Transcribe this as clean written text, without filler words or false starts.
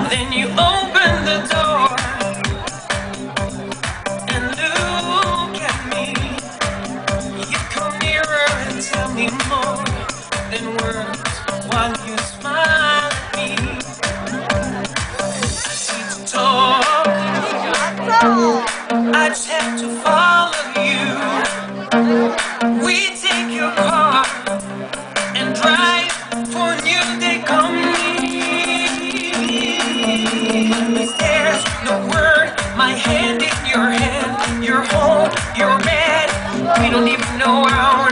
Then you open the door and look at me. You come nearer and tell me more than words while you smile at me. I need to talk, I just have to follow you. We take your car and drive for New Day there's no word, my hand in your hand. You're home, you're mad. We don't even know our